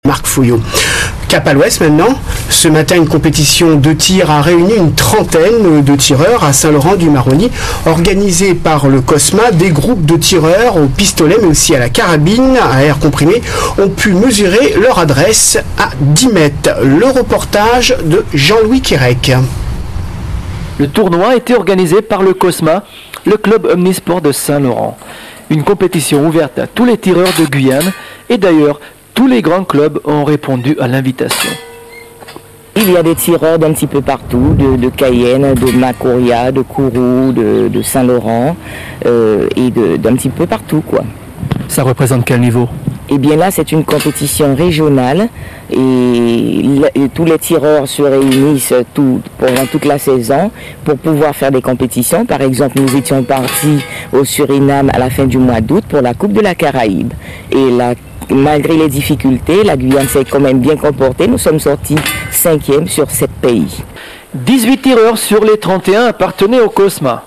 Marc Fouillot. Cap à l'ouest maintenant. Ce matin, une compétition de tir a réuni une trentaine de tireurs à Saint-Laurent-du-Maroni, organisée par le COSMA. Des groupes de tireurs au pistolet, mais aussi à la carabine à air comprimé, ont pu mesurer leur adresse à 10 mètres. Le reportage de Jean-Louis Quirec. Le tournoi a été organisé par le COSMA, le club omnisport de Saint-Laurent. Une compétition ouverte à tous les tireurs de Guyane et d'ailleurs, tous les grands clubs ont répondu à l'invitation. Il y a des tireurs d'un petit peu partout, de Cayenne, de Macouria, de Kourou, de Saint-Laurent et d'un petit peu partout, quoi. Ça représente quel niveau? Eh bien là, c'est une compétition régionale et tous les tireurs se réunissent pendant toute la saison pour pouvoir faire des compétitions. Par exemple, nous étions partis au Suriname à la fin du mois d'août pour la Coupe de la Caraïbe. Et malgré les difficultés, la Guyane s'est quand même bien comportée. Nous sommes sortis 5e sur 7 pays. 18 tireurs sur les 31 appartenaient au COSMA.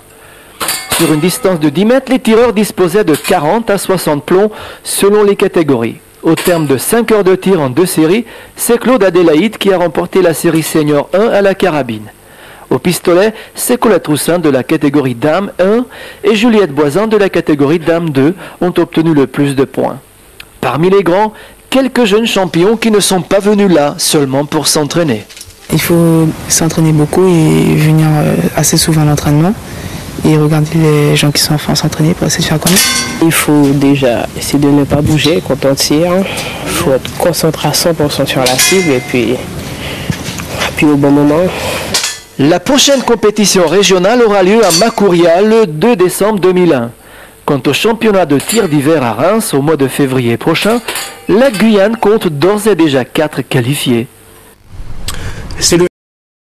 Sur une distance de 10 mètres, les tireurs disposaient de 40 à 60 plombs selon les catégories. Au terme de 5 heures de tir en 2 séries, c'est Claude Adélaïde qui a remporté la série senior 1 à la carabine. Au pistolet, c'est Colette Roussin de la catégorie Dame 1 et Juliette Boisan de la catégorie Dame 2 ont obtenu le plus de points. Parmi les grands, quelques jeunes champions qui ne sont pas venus là seulement pour s'entraîner. Il faut s'entraîner beaucoup et venir assez souvent à l'entraînement et regarder les gens qui sont en France s'entraîner pour essayer de faire connaître. Il faut déjà essayer de ne pas bouger quand on tire. Il faut être concentré à 100% sur la cible et puis au bon moment. La prochaine compétition régionale aura lieu à Macouria le 2 décembre 2001. Quant au championnat de tir d'hiver à Reims au mois de février prochain, la Guyane compte d'ores et déjà 4 qualifiés.